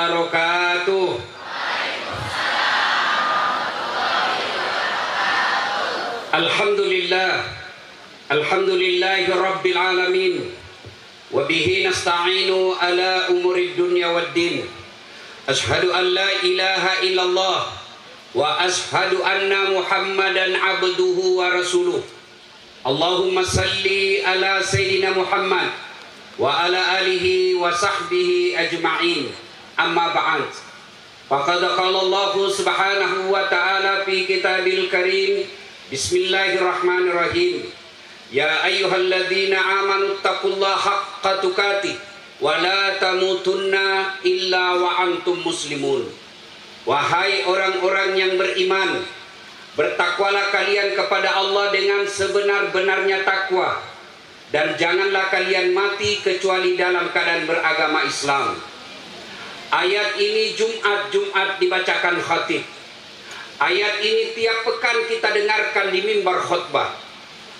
wabarakatuh. Alhamdulillah. Alhamdulillahi rabbil alamin. Wa bihi nasta'inu ala umurid dunya waddin. Ashhadu an la ilaha illallah wa ashhadu anna Muhammadan abduhu wa rasuluh. Allahumma salli ala Sayyidina Muhammad wa ala alihi wa sahbihi ajma'in. Amma ba'd. Faqad qala Allah subhanahu wa ta'ala fi kitabil karim. Bismillahirrahmanirrahim. Ya ayyuhalladzina amanu taqullaha haqqa tuqatih wa la tamutunna illa wa antum muslimun. Wahai orang-orang yang beriman, bertakwalah kalian kepada Allah dengan sebenar-benarnya takwa, dan janganlah kalian mati kecuali dalam keadaan beragama Islam. Ayat ini Jumat dibacakan khatib. Ayat ini tiap pekan kita dengarkan di mimbar khutbah.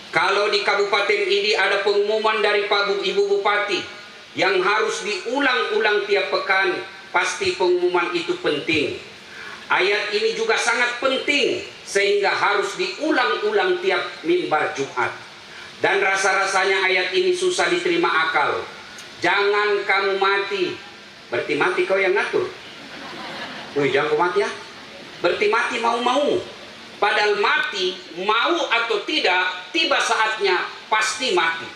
Kalau di kabupaten ini ada pengumuman dari Pak Ibu Bupati yang harus diulang-ulang tiap pekan, pasti pengumuman itu penting. Ayat ini juga sangat penting sehingga harus diulang-ulang tiap mimbar Jumat. Dan rasa-rasanya ayat ini susah diterima akal. Jangan kamu mati. Berarti mati kau yang ngatur. Wih, jangan kau mati ya. Berarti mati mau-mau. Padahal mati mau atau tidak, tiba saatnya pasti mati.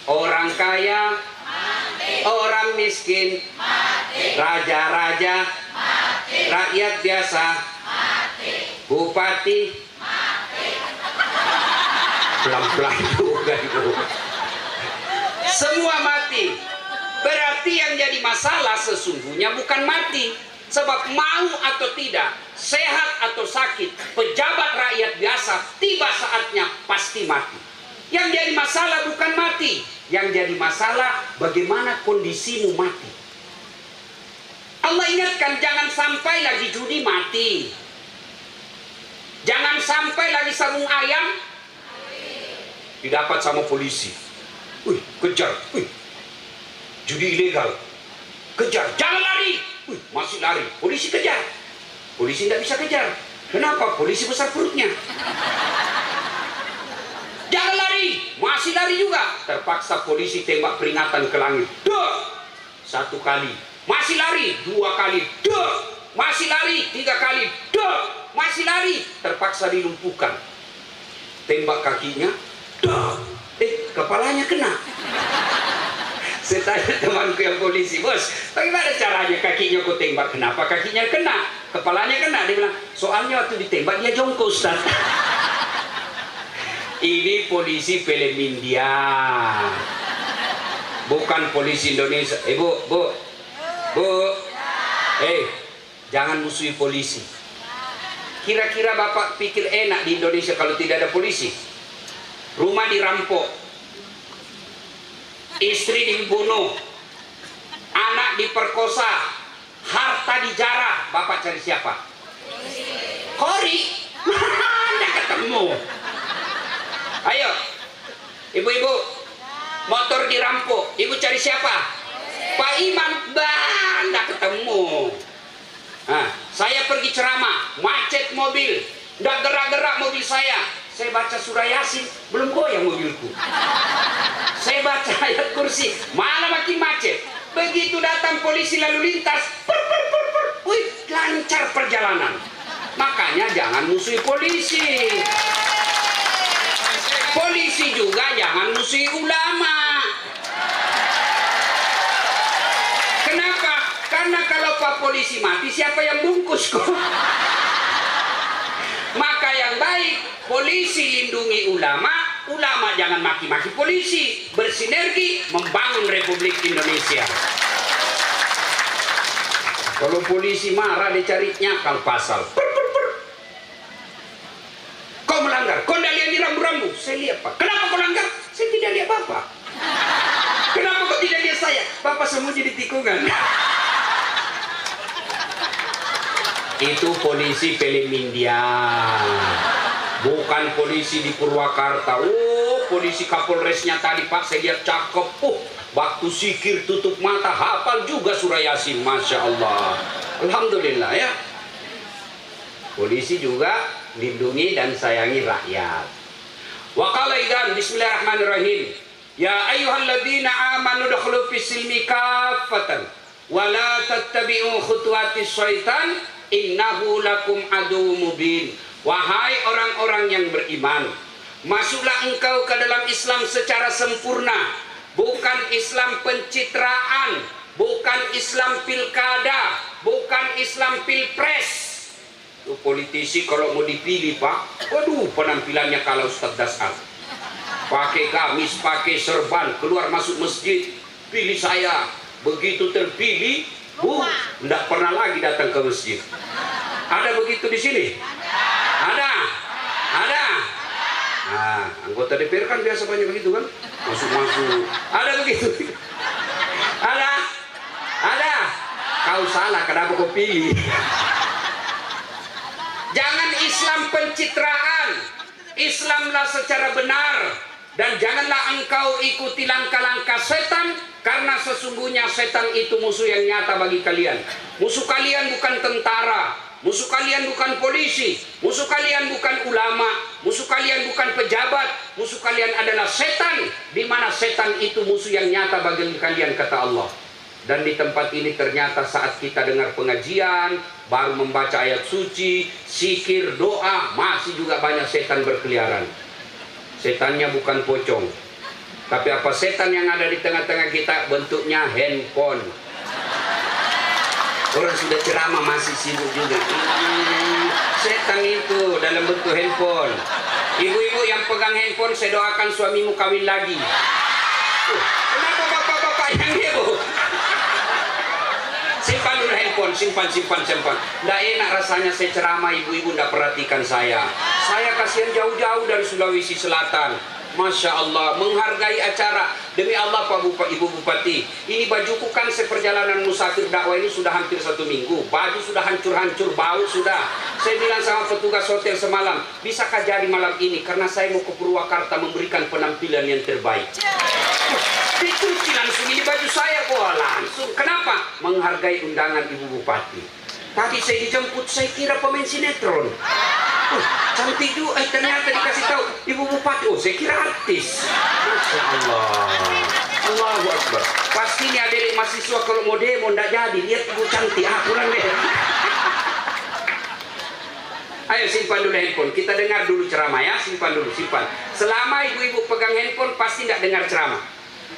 Orang kaya mati, orang miskin mati, raja-raja mati, rakyat biasa mati, bupati mati. Pelan-pelan juga itu. Semua mati. Berarti yang jadi masalah sesungguhnya bukan mati. Sebab mau atau tidak, sehat atau sakit, pejabat rakyat biasa, tiba saatnya pasti mati. Yang jadi masalah bukan mati. Yang jadi masalah bagaimana kondisimu mati. Allah ingatkan jangan sampai lagi judi mati. Jangan sampai lagi sarung ayam didapat sama polisi. Wih, kejar. Wih, judi ilegal. Kejar, jangan lari. Wih, masih lari, polisi kejar. Polisi tidak bisa kejar. Kenapa? Polisi besar perutnya. Jangan lari, masih lari juga. Terpaksa polisi tembak peringatan ke langit. Duh! 1 kali. Masih lari 2 kali. Duh! Masih lari 3 kali. Duh! Masih lari. Terpaksa dilumpuhkan. Tembak kakinya. Duh! Kepalanya kena. Saya tanya temanku yang polisi, bos, bagaimana caranya kakinya kau tembak? Kenapa kakinya kena? Kepalanya kena. Dia bilang, soalnya waktu ditembak dia jongkok, Ustaz. Ini polisi film India, bukan polisi Indonesia. Bu, jangan musuhi polisi. Kira-kira Bapak pikir enak di Indonesia kalau tidak ada polisi? Rumah dirampok, istri dibunuh, anak diperkosa, harta dijarah. Bapak cari siapa? Kori. Mana ketemu? Ayo, ibu-ibu, motor dirampok, ibu cari siapa? Pak Imam. Nggak ketemu. Nah, saya pergi ceramah, macet mobil, nggak gerak-gerak mobil saya. Saya baca surah Yasin, belum goyang mobilku. Saya baca ayat kursi, malah makin macet. Begitu datang polisi lalu lintas, wih, lancar perjalanan. Makanya jangan musuhi polisi. Polisi juga jangan musuhi ulama. Kenapa? Karena kalau Pak polisi mati, siapa yang bungkus kok? Maka yang baik, polisi lindungi ulama, ulama jangan maki-maki polisi, bersinergi membangun Republik Indonesia. Kalau polisi marah dicari nyakal pasal. Kau melanggar, kau tidak lihat di rambu-rambu. Saya lihat, Pak. Kenapa kau langgar? Saya tidak lihat Bapak. Kenapa kau tidak lihat saya? Bapak sembunyi di tikungan. Itu polisi film India, bukan polisi di Purwakarta. Oh, polisi Kapolresnya tadi, Pak, saya lihat cakep. Waktu zikir tutup mata hafal juga surah Yasin, masya Allah. Alhamdulillah ya. Polisi juga lindungi dan sayangi rakyat. Wa qala idzan bismillahirrahmanirrahim. Ya ayyuhalladzina amanu dukhulu fis-silmi kaffatan wa la tattabi'u khutuwatis syaitan innahu lakum aduwwum mubin. Wahai orang-orang yang beriman, masuklah engkau ke dalam Islam secara sempurna, bukan Islam pencitraan, bukan Islam pilkada, bukan Islam pilpres. Politisi kalau mau dipilih Pak, waduh penampilannya kalau Ustaz Dasar pakai gamis, pakai serban, keluar masuk masjid, pilih saya. Begitu terpilih, tidak pernah lagi datang ke masjid. Ada begitu di sini? Ada? Nah, anggota DPR kan biasa banyak begitu kan? Masuk-masuk. Ada begitu? Ada? Kau salah, kenapa kau pilih? Jangan Islam pencitraan, Islamlah secara benar. Dan janganlah engkau ikuti langkah-langkah setan, karena sesungguhnya setan itu musuh yang nyata bagi kalian. Musuh kalian bukan tentara, musuh kalian bukan polisi, musuh kalian bukan ulama, musuh kalian bukan pejabat, musuh kalian adalah setan, di mana setan itu musuh yang nyata bagi kalian, kata Allah. Dan di tempat ini ternyata saat kita dengar pengajian, baru membaca ayat suci, zikir, doa, masih juga banyak setan berkeliaran. Setannya bukan pocong, tapi apa setan yang ada di tengah-tengah kita? Bentuknya handphone. Orang sudah ceramah masih sibuk juga. Setan itu dalam bentuk handphone. Ibu-ibu yang pegang handphone, saya doakan suamimu kawin lagi. Kenapa bapak-bapak yang heboh? Simpan dulu handphone, simpan. Nggak enak rasanya saya ceramah, ibu-ibu nggak perhatikan saya. Saya kasihan jauh-jauh dari Sulawesi Selatan. Masya Allah, menghargai acara. Demi Allah Pak Ibu Bupati, ini bajuku kan seperjalanan musafir dakwah ini sudah hampir 1 minggu. Baju sudah hancur-hancur, bau sudah. Saya bilang sama petugas hotel semalam, bisakah jadi malam ini? Karena saya mau ke Purwakarta memberikan penampilan yang terbaik. Dicuci langsung, ini baju saya kok langsung. Kenapa? Menghargai undangan Ibu Bupati. Tadi saya dijemput, saya kira pemain sinetron. Cantik juga, ternyata dikasih tahu Ibu Bupati. Oh, saya kira artis. Masya Allah. Allahu Akbar. Pasti ini adik mahasiswa kalau mau demo ndak jadi, lihat Ibu cantik. Pulang deh. Ayo simpan dulu handphone. Kita dengar dulu ceramah ya. Simpan dulu. Selama ibu-ibu pegang handphone pasti ndak dengar ceramah.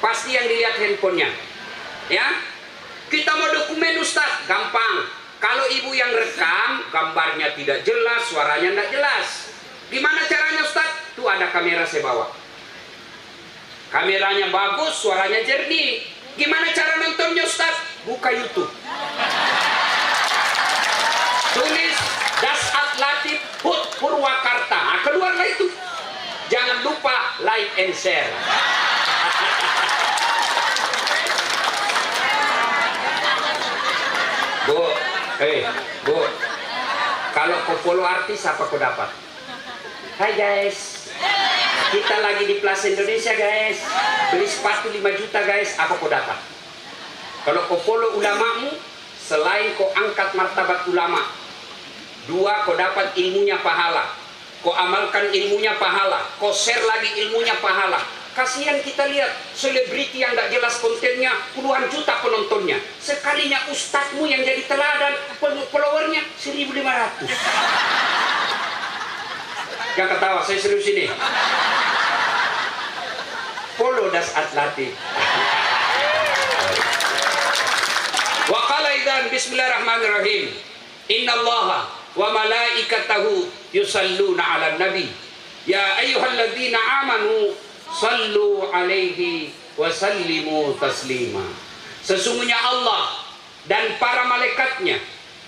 Pasti yang dilihat handphonenya. Ya. Kita mau dokumen Ustaz, gampang. Kalau ibu yang rekam, gambarnya tidak jelas, suaranya tidak jelas. Gimana caranya Ustaz? Tuh ada kamera saya bawa. Kameranya bagus, suaranya jernih. Gimana cara nontonnya Ustaz? Buka YouTube. Tulis Dasat Latif Hud Purwakarta. Nah, keluarlah itu. Jangan lupa like and share. Bu, kalau kau follow artis apa kau dapat? Hai guys, kita lagi di Plaza Indonesia guys, beli sepatu 5 juta guys, apa kau dapat? Kalau kau follow ulamamu, selain kau angkat martabat ulama, 2, kau dapat ilmunya pahala, kau amalkan ilmunya pahala, kau share lagi ilmunya pahala. Kasihan kita lihat selebriti yang tidak jelas kontennya, puluhan juta penontonnya. Sekalinya ustadzmu yang jadi teladan, followernya 1.500. Jangan ketawa, saya serius ini. Follow Dasat Latif. Wa qala idzan bismillahirrahmanirrahim. Innallaha wa malaikatahu yusalluna 'alan nabi. Ya ayyuhalladzina amanu sallu alaihi wa sallimu taslima. Sesungguhnya Allah dan para malaikatnya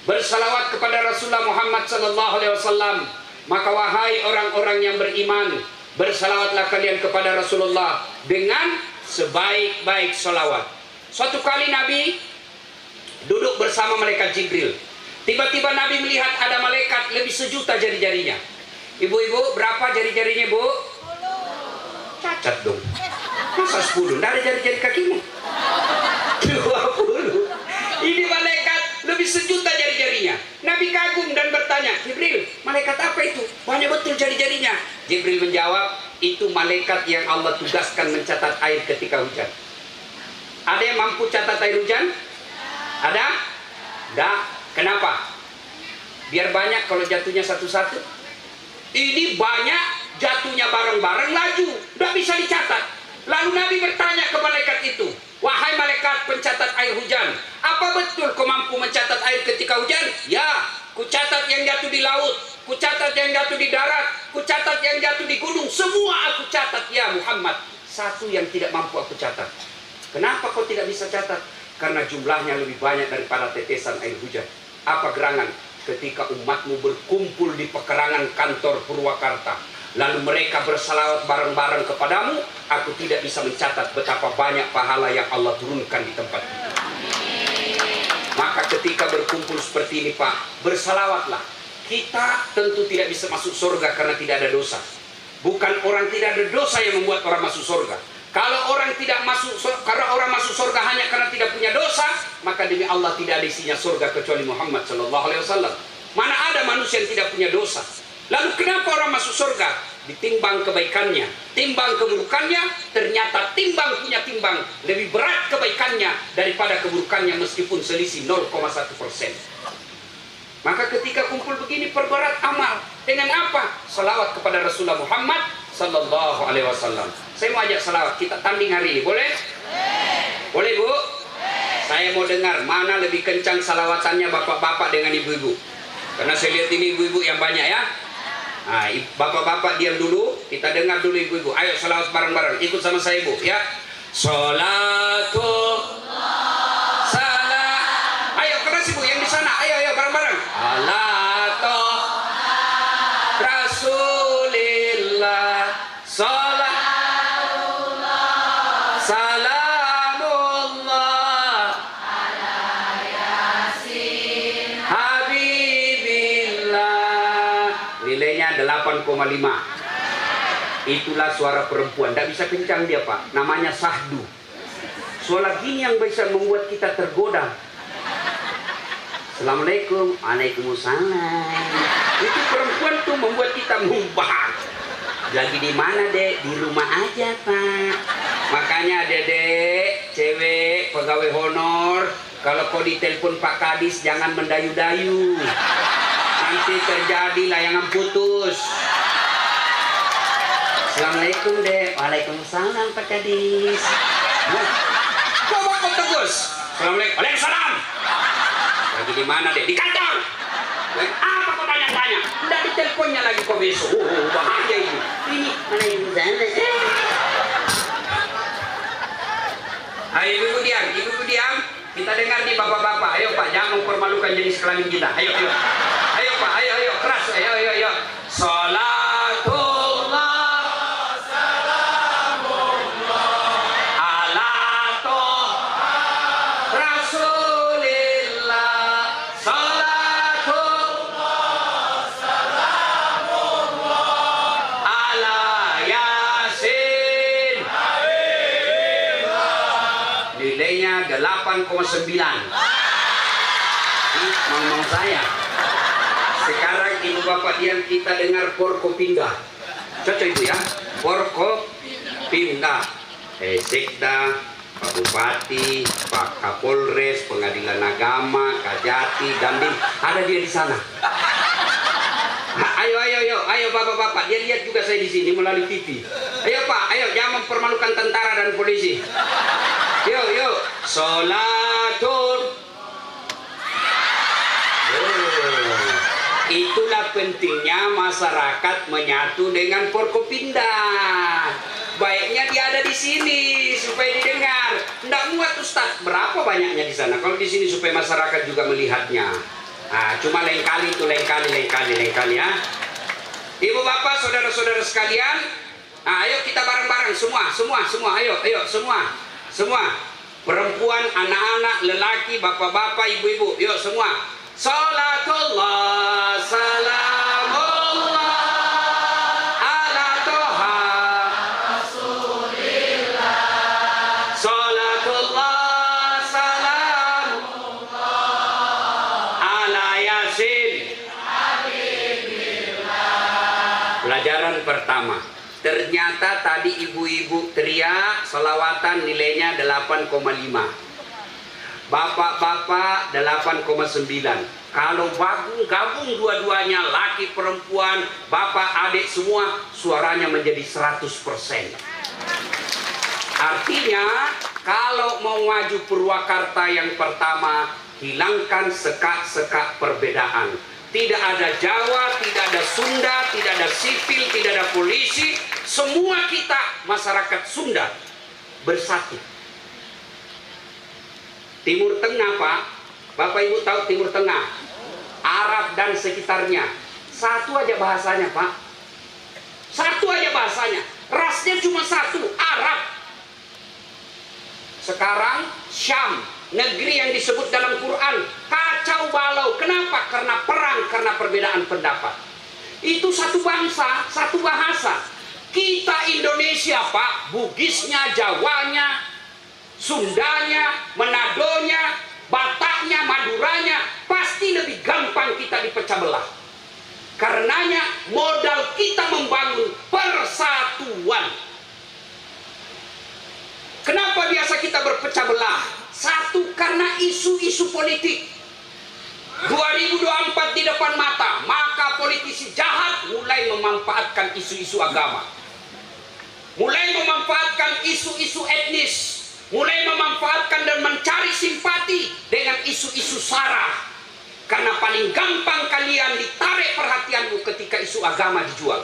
bersalawat kepada Rasulullah Muhammad sallallahu alaihi wasallam. Maka wahai orang-orang yang beriman, bersalawatlah kalian kepada Rasulullah dengan sebaik-baik salawat. Suatu kali Nabi duduk bersama malaikat Jibril. Tiba-tiba Nabi melihat ada malaikat lebih 1.000.000 jari-jarinya. Ibu-ibu, berapa jari-jarinya, Bu? Cacat dong. Masa 10? Nggak ada jari-jari kakimu. 20. Ini malaikat lebih sejuta jari-jarinya. Nabi kagum dan bertanya, Jibril, malaikat apa itu? Banyak betul jari-jarinya. Jibril menjawab, itu malaikat yang Allah tugaskan mencatat air ketika hujan. Ada yang mampu catat air hujan? Ada? Tidak. Kenapa? Biar banyak, kalau jatuhnya satu-satu. Ini banyak, jatuhnya bareng-bareng, laju. Tidak bisa dicatat. Lalu Nabi bertanya ke malaikat itu, wahai malaikat pencatat air hujan, apa betul kau mampu mencatat air ketika hujan? Ya, ku catat yang jatuh di laut, ku catat yang jatuh di darat, ku catat yang jatuh di gunung, semua aku catat ya Muhammad. Satu yang tidak mampu aku catat. Kenapa kau tidak bisa catat? Karena jumlahnya lebih banyak daripada tetesan air hujan. Apa gerangan? Ketika umatmu berkumpul di pekarangan kantor Purwakarta, lalu mereka bersalawat bareng-bareng kepadamu, aku tidak bisa mencatat betapa banyak pahala yang Allah turunkan di tempat itu. Maka ketika berkumpul seperti ini Pak, bersalawatlah. Kita tentu tidak bisa masuk surga karena tidak ada dosa. Bukan orang tidak ada dosa yang membuat orang masuk surga. Kalau orang tidak masuk, karena orang masuk surga hanya karena tidak punya dosa, maka demi Allah tidak ada isinya surga kecuali Muhammad SAW. Mana ada manusia yang tidak punya dosa? Lalu kenapa orang masuk surga? Ditimbang kebaikannya, timbang keburukannya, ternyata timbang punya timbang lebih berat kebaikannya daripada keburukannya meskipun selisih 0,1%. Maka ketika kumpul begini perberat amal dengan apa? Salawat kepada Rasulullah Muhammad Sallallahu Alaihi Wasallam. Saya mau ajak salawat, kita tanding hari ini, boleh? Boleh Bu? Saya mau dengar mana lebih kencang salawatannya bapak-bapak dengan ibu-ibu. Karena saya lihat ini ibu-ibu yang banyak ya. Nah, bapak-bapak diam dulu, kita dengar dulu ibu-ibu. Ayo salawat bareng-bareng, ikut sama saya Bu ya. Salatu salam. Ayo keras Ibu yang di sana, ayo bareng-bareng. Alatu Rasulillah salatullah salamullah ala yasin habibillah. Nilainya 8,5. Itulah suara perempuan. Tidak bisa kencang dia Pak. Namanya sahdu. Suara gini yang bisa membuat kita tergoda. Assalamualaikum. Waalaikumsalam. Itu perempuan tuh membuat kita mumbang. Lagi di mana Dek? Di rumah aja Pak. Makanya Dedek, cewek, pegawai honor, kalau kau ditelepon Pak Kadis jangan mendayu-dayu. Nanti terjadi layangan putus. Assalamualaikum Dek. Waalaikumsalam Pak Kadis. Coba kau tegus. Assalamualaikum. Waalaikumsalam. Lagi di mana Dek? Di kantor. Apa kau tanya-tanya? Udah diteleponnya lagi kau besok. Bahaya ini. Ini Waalaikumsalam. Ayo ibu diam, ibu diam. Kita dengar nih bapak-bapak. Ayo Pak, jangan mempermalukan jenis kelamin kita. Ayo. Ayo Pak, ayo keras. Ayo. Salatullah nilainya 8,9. Ngomong saya. Sekarang ibu bapak diam, kita dengar Forkopimda. Cocok itu ya. Forkopimda. Sekda, Pak Bupati, Pak Kapolres, Pengadilan Agama, Kajati, Dandim, ada dia di sana. Ayo bapak-bapak, dia lihat juga saya di sini melalui TV. Ayo Pak, ayo jangan mempermalukan tentara dan polisi. Yuk, sholatul. Itulah pentingnya masyarakat menyatu dengan Forkopimda. Baiknya dia ada di sini supaya didengar. Nggak muat Ustaz, berapa banyaknya di sana? Kalau di sini supaya masyarakat juga melihatnya. Nah, cuma lain kali ya. Ibu bapak, saudara-saudara sekalian, nah, ayo kita bareng-bareng semua, ayo semua. Perempuan, anak-anak, lelaki, bapak-bapak, ibu-ibu, yuk semua. Salatullah, salamullah ala toha Rasulillah bulan pertama. Ternyata tadi ibu-ibu teriak selawatan nilainya 8,5. Bapak-bapak 8,9. Kalau gabung dua-duanya, laki perempuan, bapak adik semua, suaranya menjadi 100%. Artinya kalau mau maju Purwakarta yang pertama, hilangkan sekat-sekat perbedaan. Tidak ada Jawa, tidak ada Sunda, tidak ada sipil, tidak ada polisi. Semua kita masyarakat Sunda bersatu. Timur Tengah, Pak. Bapak Ibu tahu Timur Tengah, Arab dan sekitarnya. Satu aja bahasanya, Pak. Satu aja bahasanya. Rasnya cuma satu, Arab. Sekarang Syam, negeri yang disebut dalam Quran, kacau balau. Kenapa? Karena perang, karena perbedaan pendapat. Itu satu bangsa, satu bahasa. Kita Indonesia, Pak, Bugisnya, Jawanya, Sundanya, Manadonya, Bataknya, Maduranya, pasti lebih gampang kita dipecah belah. Karenanya modal kita membangun persatuan. Kenapa biasa kita berpecah belah? Satu, karena isu-isu politik. 2024 di depan mata, maka politisi jahat mulai memanfaatkan isu-isu agama, mulai memanfaatkan isu-isu etnis, mulai memanfaatkan dan mencari simpati dengan isu-isu sara. Karena paling gampang kalian ditarik perhatianmu ketika isu agama dijual.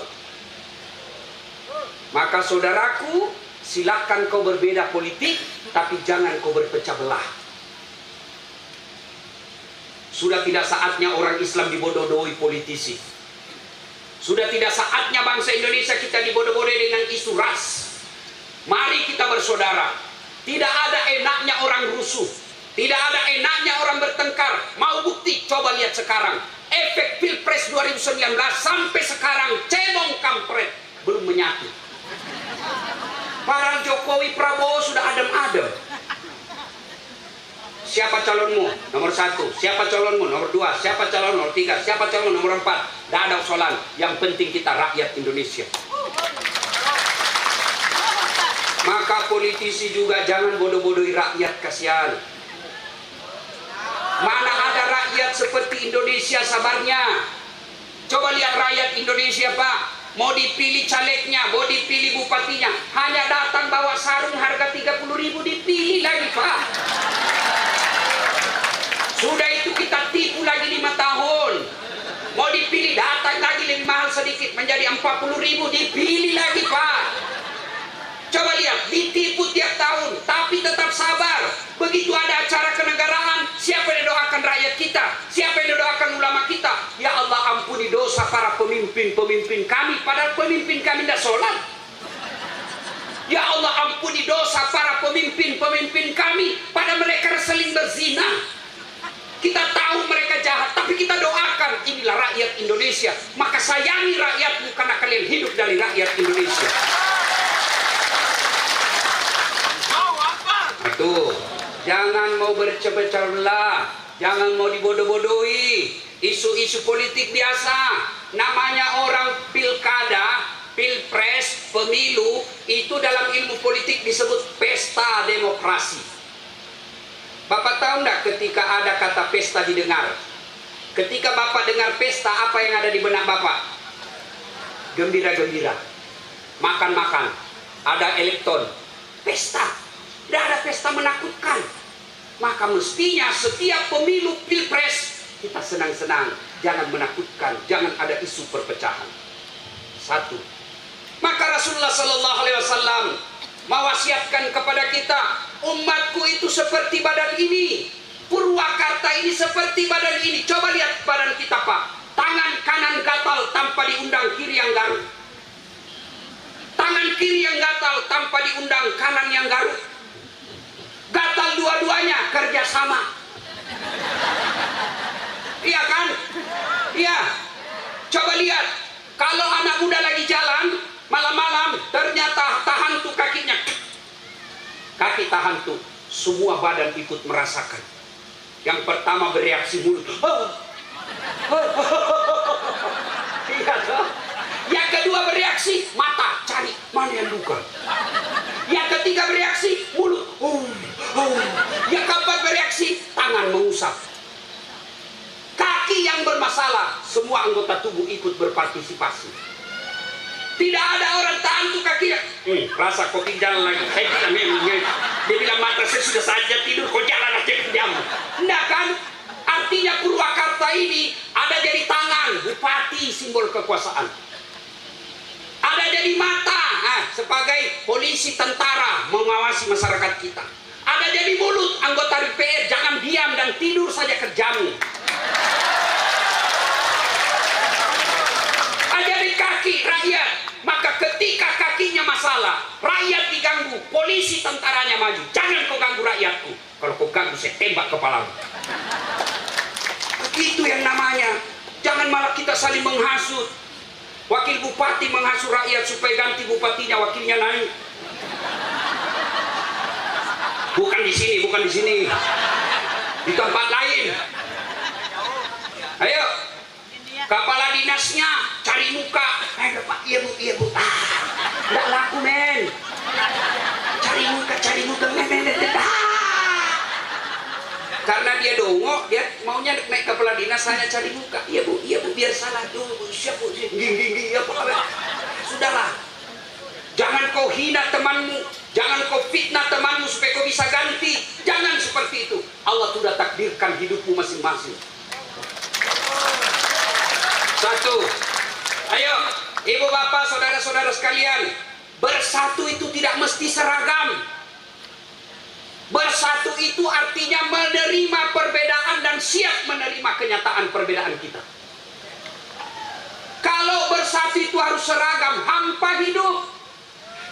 Maka saudaraku, silakan kau berbeda politik, tapi jangan kau berpecah belah. Sudah tidak saatnya orang Islam dibodoh-bodohi politisi. Sudah tidak saatnya bangsa Indonesia kita dibodoh-bodohi dengan isu ras. Mari kita bersaudara. Tidak ada enaknya orang rusuh. Tidak ada enaknya orang bertengkar. Mau bukti? Coba lihat sekarang. Efek Pilpres 2019 sampai sekarang cebong kampret belum menyatu. Para Jokowi Prabowo sudah adem-adem. Siapa calonmu? Nomor 1. Siapa calonmu? Nomor 2. Siapa calon nomor 3? Siapa calon nomor 4? Tidak ada usulan. Yang penting kita rakyat Indonesia. Maka politisi juga jangan bodoh-bodohi rakyat, kasihan. Mana ada rakyat seperti Indonesia sabarnya. Coba lihat rakyat Indonesia, Pak. Mau dipilih calegnya, mau dipilih bupatinya, hanya datang bawa sarung harga 30.000 dipilih lagi, Pak. Sudah itu kita tipu lagi 5 tahun. Mau dipilih datang lagi lebih mahal sedikit menjadi 40.000 dipilih lagi, Pak. Coba lihat, ditipu tiap tahun, tapi tetap sabar. Begitu ada acara kenegaraan, siapa yang doakan rakyat kita? Siapa yang doakan ulama kita? Ya Allah, ampuni dosa para pemimpin-pemimpin kami, padahal pemimpin kami tidak sholat. Ya Allah, ampuni dosa para pemimpin-pemimpin kami, padahal mereka seling berzina. Kita tahu mereka jahat, tapi kita doakan. Inilah rakyat Indonesia. Maka sayangi rakyatmu karena kalian hidup dari rakyat Indonesia. Tuh, jangan mau berpecah belah, jangan mau dibodoh-bodohi. Isu-isu politik biasa, namanya orang pilkada, pilpres, pemilu, itu dalam ilmu politik disebut pesta demokrasi. Bapak tahu enggak ketika ada kata pesta didengar? Ketika Bapak dengar pesta, apa yang ada di benak Bapak? Gembira-gembira, makan-makan, ada elektron, pesta. Tidak ada pesta menakutkan. Maka mestinya setiap pemilu pilpres kita senang-senang, jangan menakutkan, jangan ada isu perpecahan. 1. Maka Rasulullah SAW mewasiatkan kepada kita, umatku itu seperti badan ini, Purwakarta ini seperti badan ini. Coba lihat badan kita, Pak. Tangan kanan gatal tanpa diundang kiri yang garuk. Tangan kiri yang gatal tanpa diundang kanan yang garuk. Gatal dua-duanya kerjasama. Iya kan? Iya. Coba lihat, kalau anak muda lagi jalan malam-malam, ternyata tahan tuh kakinya. Kaki tahan tuh, semua badan ikut merasakan. Yang pertama bereaksi mulut. Iya toh? Yang kedua bereaksi luka. Yang ketiga bereaksi, mulut. Yang keempat bereaksi, tangan mengusap. Kaki yang bermasalah, semua anggota tubuh ikut berpartisipasi. Tidak ada orang tahan tuh kakinya. Rasa kopi jalan lagi. Saya bilang memangnya. Dia bilang mata saya sudah saja tidur, kok jalan aja ke jam. Enggak kan? Artinya Purwakarta ini ada jadi tangan, bupati simbol kekuasaan. Ada jadi mata, sebagai polisi tentara mengawasi masyarakat kita. Ada jadi mulut, anggota DPR, jangan diam dan tidur saja kerjamu. Ada jadi kaki, rakyat. Maka ketika kakinya masalah, rakyat diganggu, polisi tentaranya maju. Jangan kau ganggu rakyatku. Kalau kau ganggu, saya tembak kepalamu. Itu yang namanya. Jangan malah kita saling menghasut. Wakil bupati menghasut rakyat supaya ganti bupatinya, wakilnya naik. Bukan di sini, bukan di sini. Di tempat lain. Ayo. Kepala dinasnya cari muka. Pak, iya bu. Nggak laku men. Cari muka men. Karena dia dongok, dia maunya naik kepala dinas, saya cari muka. Iya bu, biar salah dulu. Siap bu, gini, apa. Sudahlah. Jangan kau hina temanmu, jangan kau fitnah temanmu supaya kau bisa ganti. Jangan seperti itu. Allah sudah takdirkan hidupmu masing-masing. Satu. Ayo, ibu bapak, saudara-saudara sekalian, bersatu itu tidak mesti seragam. Bersatu itu artinya menerima perbedaan dan siap menerima kenyataan perbedaan kita. Kalau bersatu itu harus seragam, hampa hidup.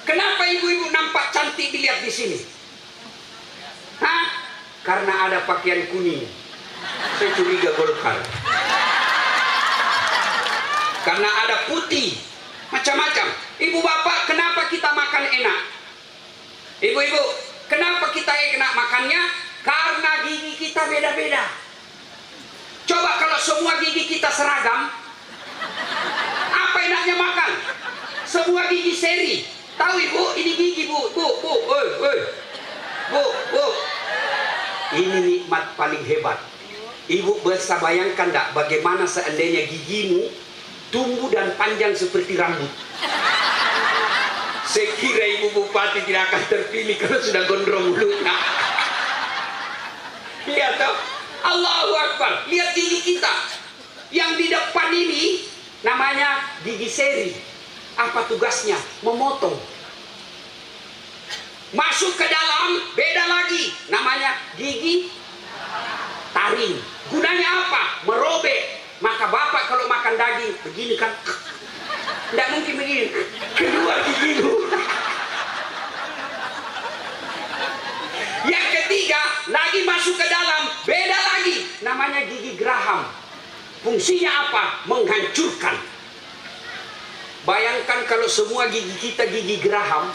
Kenapa ibu-ibu nampak cantik dilihat di sini? Karena ada pakaian kuning. Saya curiga Golkar. Karena ada putih, macam-macam. Ibu bapak, kenapa kita makan enak? Ibu-ibu, kenapa kita enak makannya? Karena gigi kita beda-beda. Coba kalau semua gigi kita seragam, apa enaknya makan? Semua gigi seri. Tahu ibu, ini gigi bu. Ini nikmat paling hebat. Ibu bisa bayangkan enggak bagaimana seandainya gigimu tumbuh dan panjang seperti rambut? Saya kira ibu bupati tidak akan terpilih kalau sudah gondrong mulutnya. Lihat toh, Allahu Akbar. Lihat gigi kita. Yang di depan ini namanya gigi seri. Apa tugasnya? Memotong. Masuk ke dalam, beda lagi. Namanya gigi taring. Gunanya apa? Merobek. Maka bapak kalau makan daging begini kan, tidak mungkin begini, keluar gigi lu. Yang ketiga lagi masuk ke dalam, beda lagi, namanya gigi geraham. Fungsinya apa? Menghancurkan. Bayangkan kalau semua gigi kita gigi geraham,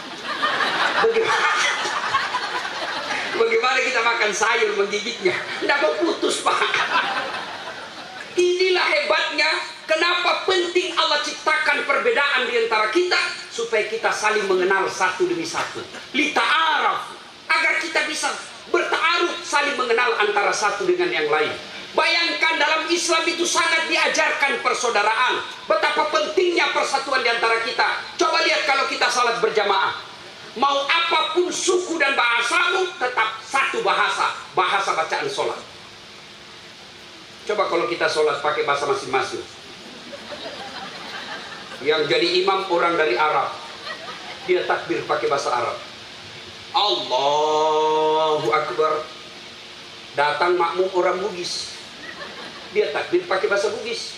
bagaimana kita makan sayur menggigitnya? Tidak mau putus pak. Inilah hebatnya, kenapa penting Allah ciptakan perbedaan di antara kita, supaya kita saling mengenal satu demi satu. Lita'araf, agar kita bisa bertaaruf, saling mengenal antara satu dengan yang lain. Bayangkan dalam Islam itu sangat diajarkan persaudaraan. Betapa pentingnya persatuan di antara kita. Coba lihat kalau kita salat berjamaah. Mau apapun suku dan bahasamu, tetap satu bahasa. Bahasa bacaan sholat. Coba kalau kita sholat pakai bahasa masing-masing. Yang jadi imam orang dari Arab, dia takbir pakai bahasa Arab. Allahu Akbar. Datang makmum orang Bugis, dia takbir pakai bahasa Bugis.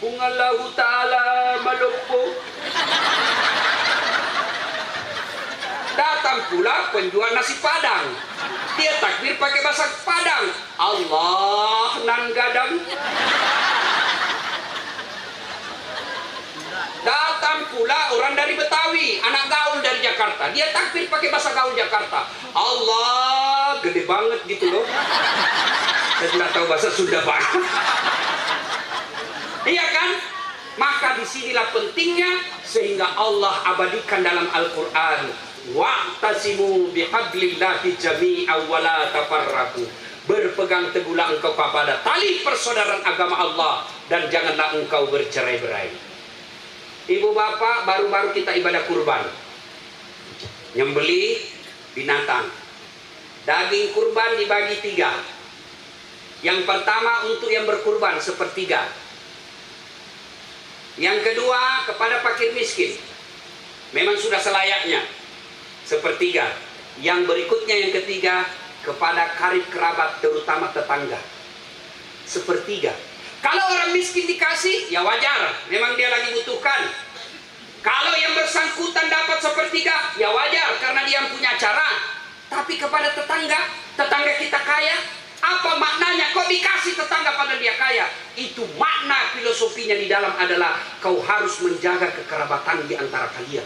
Pungallahu ta'ala maloko. Datang pula penjual nasi Padang, dia takbir pakai bahasa Padang. Allah nan gadang. Datang pula orang dari Betawi, anak gaul dari Jakarta, dia takbir pakai bahasa gaul Jakarta. Allah, gede banget gitu loh. Saya tidak tahu bahasa Sunda pak. Iya kan? Maka disinilah pentingnya, sehingga Allah abadikan dalam Al-Quran, wa'tasimu bihablillahi jami'an wa la tafarraqu. Berpegang teguhlah engkau kepada tali persaudaraan agama Allah, dan janganlah engkau bercerai-berai. Ibu bapak, baru-baru kita ibadah kurban, nyembeli binatang. Daging kurban dibagi 3. Yang pertama untuk yang berkurban sepertiga. Yang kedua kepada fakir miskin, memang sudah selayaknya sepertiga. Yang berikutnya yang ketiga kepada karib kerabat, terutama tetangga, sepertiga. Kalau orang miskin dikasih, ya wajar, memang dia lagi butuhkan. Kalau yang bersangkutan dapat sepertiga, ya wajar karena dia yang punya acara. Tapi kepada tetangga, tetangga kita kaya, apa maknanya kok dikasih tetangga pada dia kaya? Itu makna filosofinya di dalam adalah kau harus menjaga kekerabatan di antara kalian.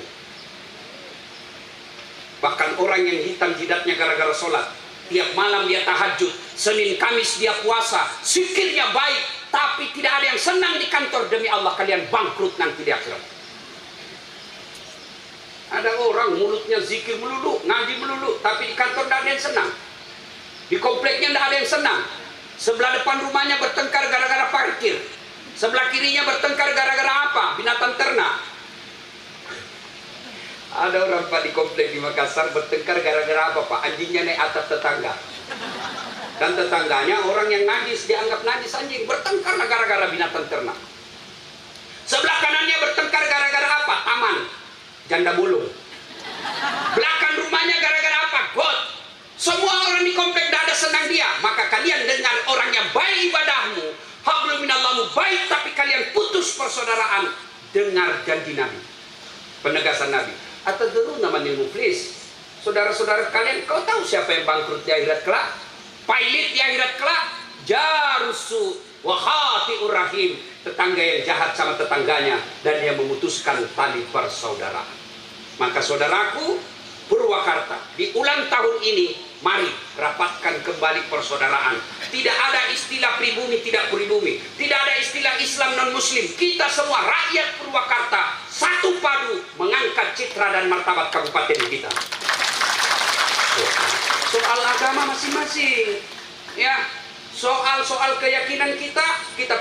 Bahkan orang yang hitam jidatnya gara-gara sholat, tiap malam dia tahajud, Senin Kamis dia puasa, zikirnya baik, tapi tidak ada yang senang di kantor. Demi Allah kalian bangkrut nanti di akhirat. Ada orang mulutnya zikir melulu, ngaji melulu, tapi di kantor tidak ada yang senang. Di kompleknya tidak ada yang senang. Sebelah depan rumahnya bertengkar gara-gara parkir. Sebelah kirinya bertengkar gara-gara apa? Binatang ternak. Ada orang Pak di komplek di Makassar bertengkar gara-gara apa Pak? Anjingnya naik atap tetangga. Dan tetangganya orang yang najis, dianggap najis anjing. Bertengkar gara-gara binatang ternak. Sebelah kanannya bertengkar gara-gara apa? Taman. Janda bolong. Belakang rumahnya gara-gara apa? Got. Semua orang di komplek tidak ada senang dia. Maka kalian dengar orang yang baik ibadahmu, hablum minallahi baik, tapi kalian putus persaudaraan. Dengar janji Nabi, penegasan Nabi. Atadruna manil muflis? Saudara-saudara kalian, kau tahu siapa yang bangkrut di akhirat kelak? Pailit di akhirat kelak? Jarusu wa khati'ur rahim. Tetangga yang jahat sama tetangganya, dan dia memutuskan tali persaudaraan. Maka saudaraku, Purwakarta, di ulang tahun ini, mari rapatkan kembali persaudaraan. Tidak ada istilah pribumi, tidak pribumi. Tidak ada istilah Islam non-Muslim. Kita semua rakyat Purwakarta satu padu mengangkat citra dan martabat kabupaten kita. Soal agama masing-masing, ya. Soal keyakinan kita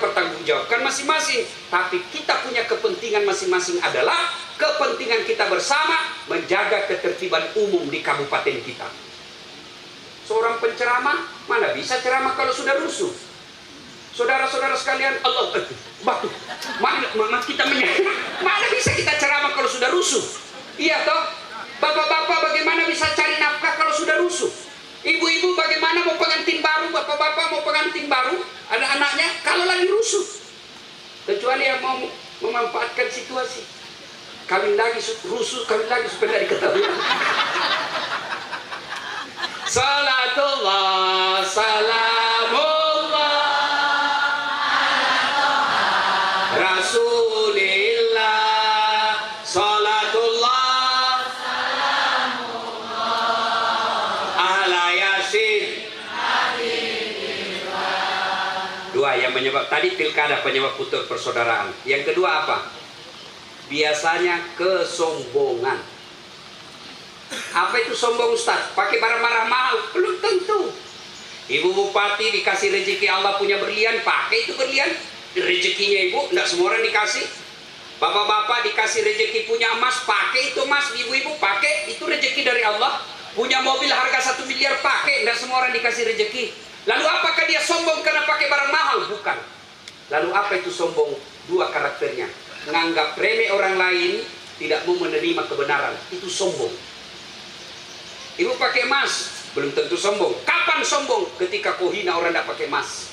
pertanggungjawabkan masing-masing. Tapi kita punya kepentingan masing-masing adalah kepentingan kita bersama menjaga ketertiban umum di kabupaten kita. Seorang penceramah mana bisa ceramah kalau sudah rusuh? Saudara-saudara sekalian, Allah batu. Mana kita mana bisa kita ceramah kalau sudah rusuh? Iya toh? Bapak-bapak bagaimana bisa cari nafkah kalau sudah rusuh? Ibu-ibu bagaimana mau pengantin baru? Bapak-bapak mau pengantin baru? Ada anaknya kalau lagi rusuh. Kecuali yang mau memanfaatkan situasi. Kawin lagi rusuh, kawin lagi supaya tidak diketahui. Salatullah, salamullah, Rasulillah. Salatullah, salamullah, ala yasin. Dua yang menyebab tadi pilkada penyebab putus persaudaraan. Yang kedua apa? Biasanya kesombongan. Apa itu sombong Ustaz? Pakai barang-barang mahal? Belum tentu. Ibu bupati dikasih rezeki Allah punya berlian, pakai itu berlian. Rezekinya ibu, tidak semua orang dikasih. Bapak-bapak dikasih rezeki punya emas, pakai itu emas. Ibu-ibu pakai, itu rezeki dari Allah. Punya mobil harga 1 miliar, pakai. Tidak semua orang dikasih rezeki. Lalu apakah dia sombong karena pakai barang mahal? Bukan. Lalu apa itu sombong? Dua karakternya. Menganggap remeh orang lain, tidak mau menerima kebenaran, itu sombong. Ibu pakai emas, belum tentu sombong. Kapan sombong? Ketika kau hina orang tidak pakai emas.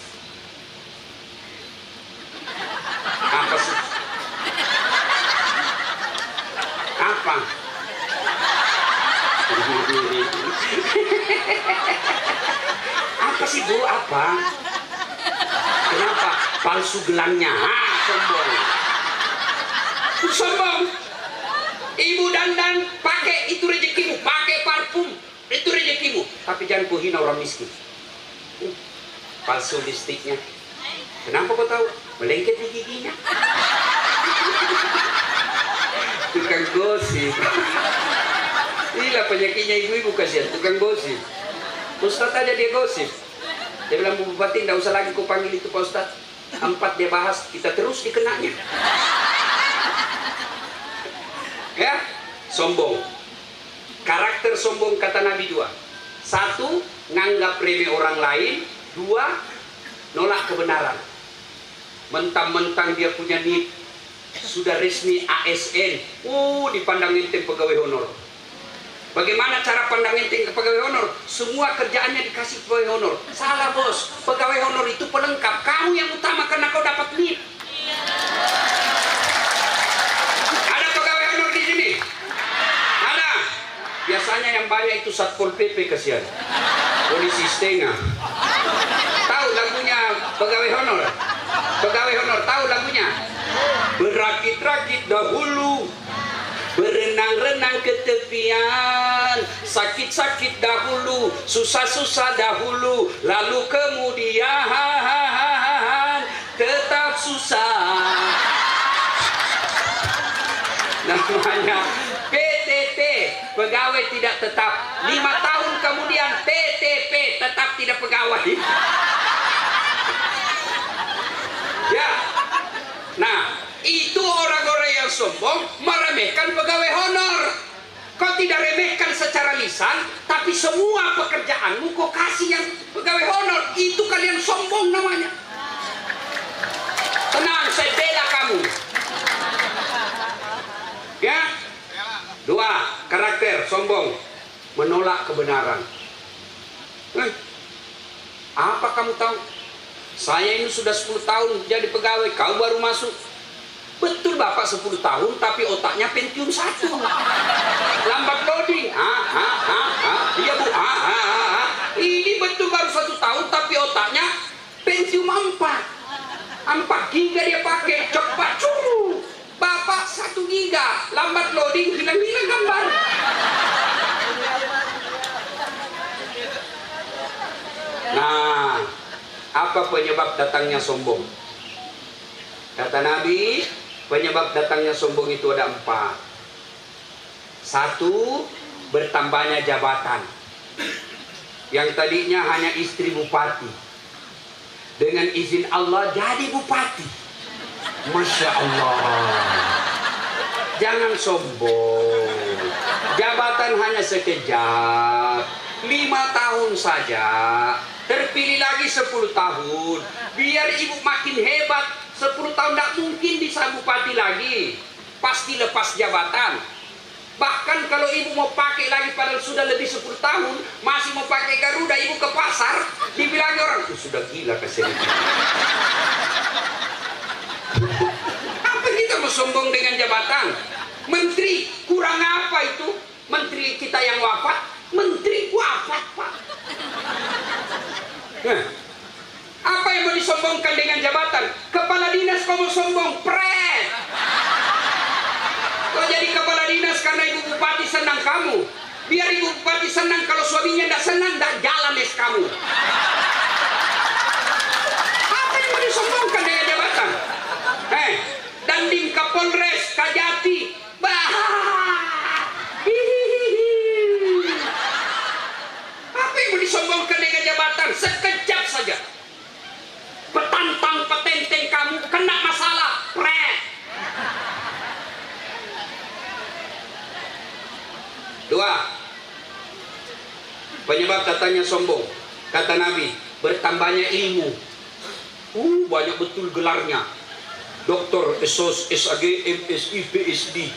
Apa sih? Apa? Apa sih Bu? Apa? Kenapa? Palsu gelangnya. Sombong. Sombong. Ibu dandan pakai, itu rezekimu. Pakai parfum, itu rezekimu. Tapi jangan kau hina orang miskin. Palsu lipstiknya. Kenapa kau tahu? Melengket di giginya. penyakitnya ibu-ibu kasihan, tukang gosip. Ustaz aja dia gosip. Dia bilang, Bu Bupati, tidak usah lagi kau panggil itu Pak Ustaz. 4 dia bahas, kita terus dikenanya. Ya, sombong. Karakter sombong kata Nabi 2. 1, nganggap remeh orang lain. 2, nolak kebenaran. Mentang-mentang dia punya NIP, sudah resmi ASN, dipandang enteng pegawai honor. Bagaimana cara pandang enteng ke pegawai honor? Semua kerjaannya dikasih pegawai honor. Salah bos, pegawai honor itu pelengkap. Kamu yang utama karena kau dapat NIP. Ada pegawai honor di sini? Ada. Biasanya yang banyak itu Satpol PP kasihan. Polisi setengah. Tahu lagunya pegawai honor? Pegawai honor tahu lagunya? Berakit-rakit dahulu, berenang-renang ke tepian, sakit-sakit dahulu, susah-susah dahulu, lalu kemudian tetap susah. Namanya PTT, pegawai tidak tetap. 5 tahun kemudian TTP, tetap tidak pegawai. Ya. Nah, itu orang-orang yang sombong meremehkan pegawai honor. Kau tidak remehkan secara lisan, tapi semua pekerjaanmu kau kasih yang pegawai honor. Itu kalian sombong namanya. Tenang, saya bela kamu. Ya. 2, karakter sombong, menolak kebenaran. Apa kamu tahu? Saya ini sudah 10 tahun jadi pegawai, kau baru masuk. Betul Bapak 10 tahun, tapi otaknya Pentium 1. Lambat loading. Iya Bu. Ini betul baru 1 tahun, tapi otaknya Pentium 4. 4 giga dia pakai, cepat curu. Bapak 1 giga, lambat loading, hilang-hilang gambar. Nah, apa penyebab datangnya sombong? Kata Nabi, penyebab datangnya sombong itu ada 4. 1, bertambahnya jabatan. Yang tadinya hanya istri bupati, dengan izin Allah jadi bupati. Masya Allah. Jangan sombong. Jabatan hanya sekejap, 5 tahun saja. Terpilih lagi 10 tahun. Biar ibu makin hebat, 10 tahun tidak mungkin bisa bupati lagi. Pasti lepas jabatan. Bahkan kalau ibu mau pakai lagi padahal sudah lebih 10 tahun, masih mau pakai Garuda, ibu ke pasar, dibilang orang, sudah gila kasihan. Apa kita mau sombong dengan jabatan? Menteri, kurang apa itu? Menteri kita yang wafat, menteri wafat Pak. Apa yang mau disombongkan dengan jabatan? Kepala dinas kau mau sombong, pret. Kau jadi kepala dinas karena ibu bupati senang kamu. Biar ibu bupati senang, kalau suaminya tidak senang, tidak jalan es kamu. Apa yang mau disombongkan dengan jabatan? Dandim Kapolres, Kajati, apa yang mau disombongkan dengan jabatan? Sekejap saja. Petantang petenteng kamu kena masalah, pret. 2, penyebab datangnya sombong. Kata Nabi, bertambahnya ilmu. Banyak betul gelarnya. Doktor, SOS, SAG, MSI, PSD.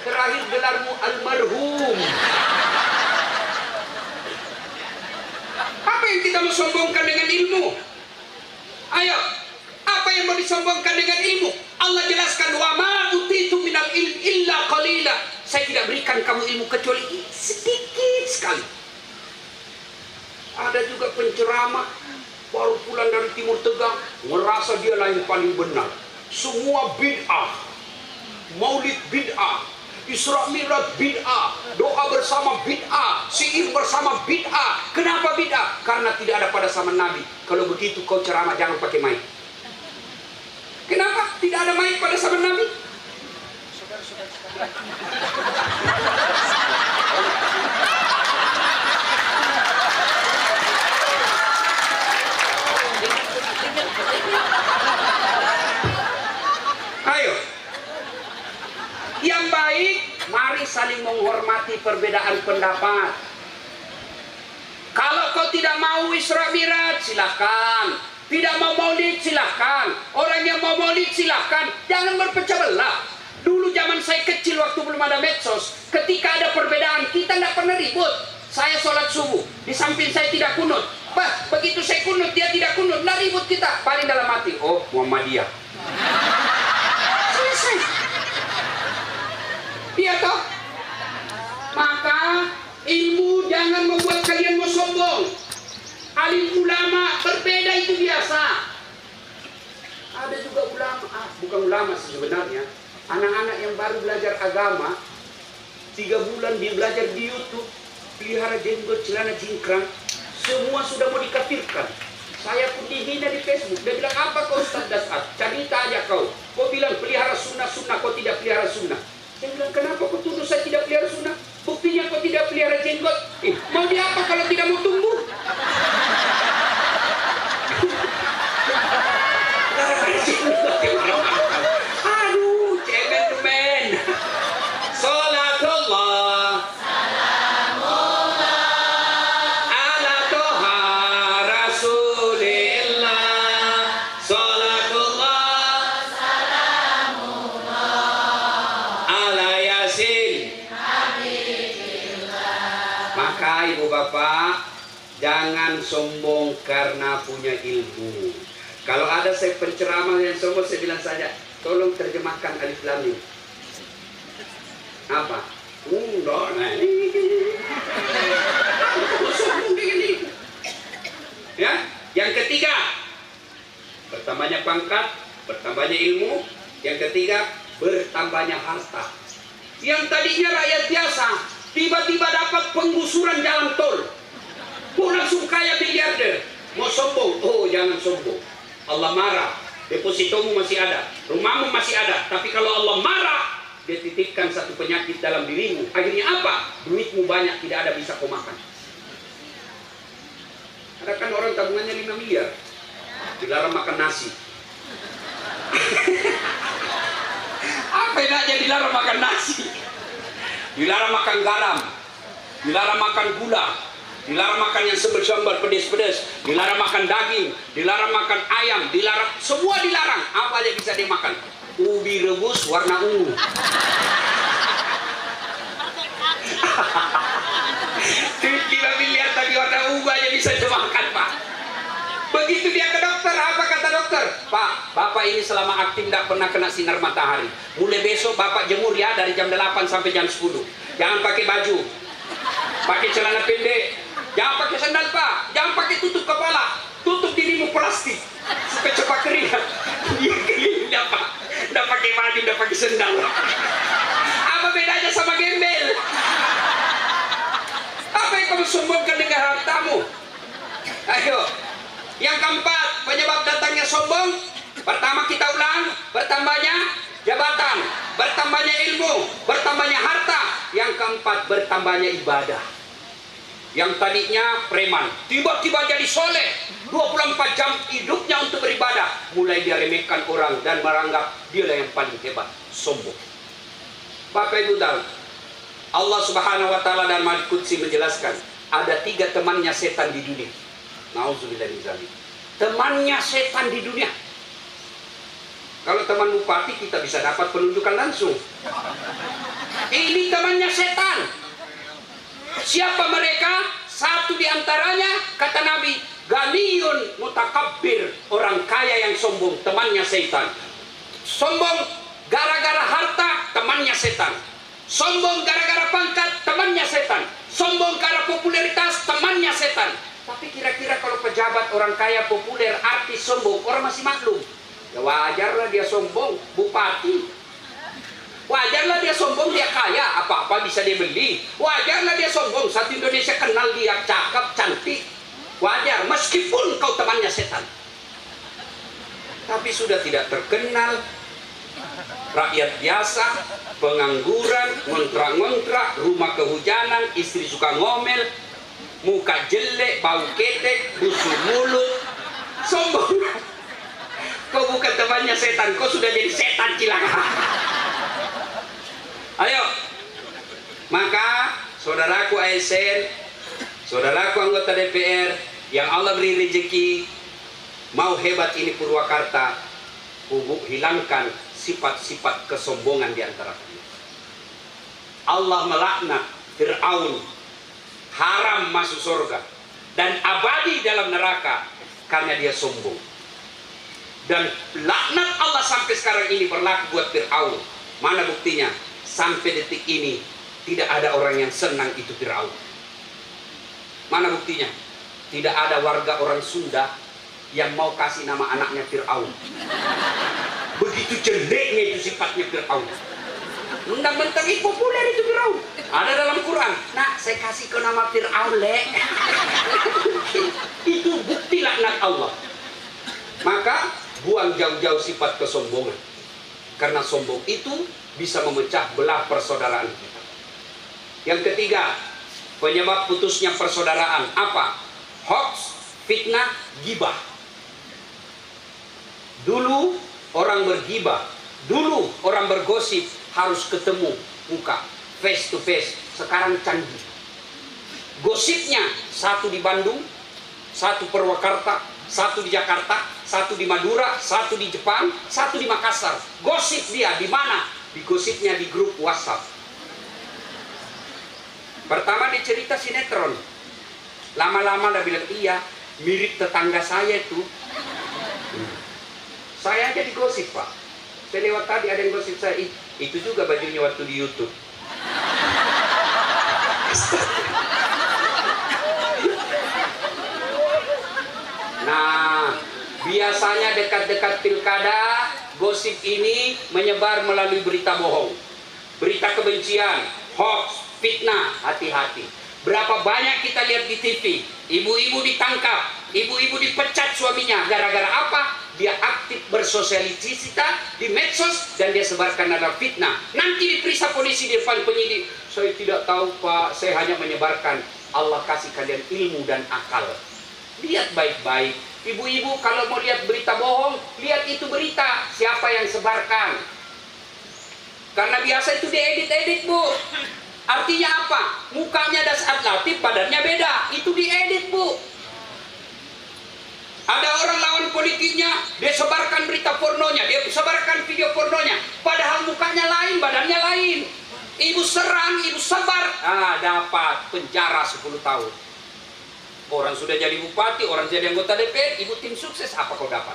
Terakhir gelarmu almarhum. Apa yang kita mau sombongkan dengan ilmu? Ayo, apa yang mau disombongkan dengan ilmu? Allah jelaskan, wa ma utitu minal ilm illa qalila. Saya tidak berikan kamu ilmu kecuali sedikit sekali. Ada juga penceramah baru pulang dari Timur Tengah, merasa dia lah yang paling benar. Semua bid'ah, maulid bid'ah, Isra Mi'raj bid'ah, doa bersama bid'ah, syair bersama bid'ah. Kenapa bid'ah? Karena tidak ada pada zaman Nabi. Kalau begitu kau ceramah jangan pakai mic. Kenapa tidak ada mic pada zaman Nabi? Ayo, yang baik, mari saling menghormati perbedaan pendapat. Kalau kau tidak mau Isra Mi'raj, silahkan. Tidak mau maulid, silahkan. Orang yang mau maulid, silahkan. Jangan berpecah belah. Dulu zaman saya kecil, waktu belum ada medsos, ketika ada perbedaan, kita tidak pernah ribut. Saya sholat subuh, di samping saya tidak kunut. Bah, begitu saya kunut, dia tidak kunut, tidak ribut kita. Paling dalam hati, oh Muhammadiyah. Selesai. Iya toh? Maka ilmu jangan membuat kalian mau sombong. Alim ulama berbeda itu biasa. Ada juga ulama, bukan ulama sih sebenarnya. Anak-anak yang baru belajar agama, 3 bulan dia belajar di YouTube, pelihara jenggot, celana cingkrang, semua sudah mau dikafirkan. Saya pun dihina di Facebook. Dia bilang, apa kau Ustaz Dasar? Cerita aja kau. Kau bilang pelihara sunnah, kau tidak pelihara sunnah. Saya bilang, kenapa kau tuduh saya tidak pelihara sunnah? Buktinya kau tidak pelihara jenggot. Mau diapa kalau tidak mau tumbuh? Aduh, cemen-cemen. Salatullah ala toha rasulillah. Salatullah ala yasin. Maka ibu bapak, jangan sombong karena punya ilmu. Kalau ada saya penceramah yang sombong, saya bilang saja, tolong terjemahkan alif lam mim. Apa? Enggak, ya. Yang ketiga, bertambahnya pangkat, bertambahnya ilmu. Yang ketiga, bertambahnya harta. Yang tadinya rakyat biasa, tiba-tiba dapat penggusuran jalan tol. Kau langsung kaya miliarder. Mau sombong? Oh, jangan sombong. Allah marah, depositomu masih ada, rumahmu masih ada, tapi kalau Allah marah, dia titipkan satu penyakit dalam dirimu. Akhirnya apa? Duitmu banyak, tidak ada bisa kau makan. Ada kan orang tabungannya 5 miliar, dilarang makan nasi. Apa enaknya dilarang makan nasi? Dilarang makan garam, dilarang makan gula, dilarang makan yang sambal pedes-pedes, dilarang makan daging, dilarang makan ayam, dilarang, semua dilarang. Apa aja bisa dimakan? Ubi rebus warna ungu. Duit 5 miliar tapi warna ungu aja bisa dimakan, Pak. Begitu dia ke dokter, apa kata dokter? Pak, Bapak ini selama aktif tidak pernah kena sinar matahari. Mulai besok Bapak jemur ya, dari jam 8 sampai jam 10. Jangan pakai baju, pakai celana pendek. Jangan pakai sandal, Pak. Jangan pakai tutup kepala. Tutup dirimu plastik supaya cepat kering. Dia kering, Pak. Nggak pakai baju, nggak pakai sandal. Apa bedanya sama gembel? Apa yang kamu sombongkan dengan hartamu? Ayo. Yang keempat, penyebab datangnya sombong. Pertama kita ulang, bertambahnya jabatan, bertambahnya ilmu, bertambahnya harta. Yang keempat, bertambahnya ibadah. Yang tadinya preman, tiba-tiba jadi soleh, 24 jam hidupnya untuk beribadah. Mulai dia remehkan orang dan meranggap dialah yang paling hebat, sombong. Bapak Ibu tahu, Allah Subhanahu wa Ta'ala dalam Hadits Qudsi menjelaskan, ada 3 temannya setan di dunia. Nauzubillah min dzalik. Temannya setan di dunia. Kalau teman bupati kita bisa dapat penunjukan langsung. Ini temannya setan. Siapa mereka? Satu di antaranya, kata Nabi, ganiyun mutakabbir, orang kaya yang sombong, temannya setan. Sombong gara-gara harta, temannya setan. Sombong gara-gara pangkat, temannya setan. Sombong karena popularitas, temannya setan. Tapi kira-kira kalau pejabat, orang kaya, populer, artis sombong, orang masih maklum. Ya wajarlah dia sombong, bupati. Wajarlah dia sombong, dia kaya, apa-apa bisa dia beli. Wajarlah dia sombong, satu Indonesia kenal dia cakep, cantik. Wajar, meskipun kau temannya setan. Tapi sudah tidak terkenal, rakyat biasa, pengangguran, ngontrak-ngontrak, rumah kehujanan, istri suka ngomel, muka jelek, bau ketek, busuk mulut, sombong. Kau bukan temannya setan, kau sudah jadi setan cilaka. Ayo, maka saudaraku ASN, saudaraku anggota DPR yang Allah beri rezeki, mau hebat ini Purwakarta, hilangkan sifat-sifat kesombongan di antara kalian. Allah melaknat Fir'aun, haram masuk surga dan abadi dalam neraka karena dia sombong. Dan laknat Allah sampai sekarang ini berlaku buat Fir'aun. Mana buktinya? Sampai detik ini tidak ada orang yang senang itu Fir'aun. Mana buktinya? Tidak ada warga orang Sunda yang mau kasih nama anaknya Fir'aun. Begitu jeleknya itu sifatnya Fir'aun. Mentang-mentang itu populer itu Fir'aun. Ada dalam Quran. Nah, saya kasih ke nama Fir'aun, Le. Itu bukti laknat Allah. Maka buang jauh-jauh sifat kesombongan. Karena sombong itu bisa memecah belah persaudaraan kita. Yang ketiga, penyebab putusnya persaudaraan apa? Hoax, fitnah, gibah. Dulu orang bergibah, dulu orang bergosip harus ketemu muka, face to face. Sekarang canggih. Gosipnya satu di Bandung, satu Purwakarta, satu di Jakarta, satu di Madura, satu di Jepang, satu di Makassar. Gosip dia di mana? Digosipnya di grup WhatsApp. Pertama dia cerita sinetron. Lama-lama dia bilang, iya, mirip tetangga saya itu. Saya aja digosip, Pak. Saya lewat tadi ada yang gosip saya, itu juga bajunya waktu di YouTube. Nah, biasanya dekat-dekat pilkada, gosip ini menyebar melalui berita bohong, berita kebencian, hoax, fitnah. Hati-hati. Berapa banyak kita lihat di TV, ibu-ibu ditangkap, ibu-ibu dipecat suaminya, gara-gara apa? Dia aktif bersosialisasi di medsos dan dia sebarkan adalah fitnah. Nanti diperiksa polisi di depan penyidik. Saya tidak tahu, Pak, saya hanya menyebarkan. Allah kasih kalian ilmu dan akal. Lihat baik-baik. Ibu-ibu kalau mau lihat berita bohong, lihat itu berita, siapa yang sebarkan. Karena biasa itu diedit-edit, Bu. Artinya apa? Mukanya Dasar Latif, badannya beda. Itu diedit, Bu. Ada orang lawan politiknya, dia sebarkan berita pornonya, dia sebarkan video pornonya. Padahal mukanya lain, badannya lain. Ibu serang, ibu sebar. Dapat penjara 10 tahun. Orang sudah jadi bupati, orang jadi anggota DPR, ibu tim sukses, apa kau dapat?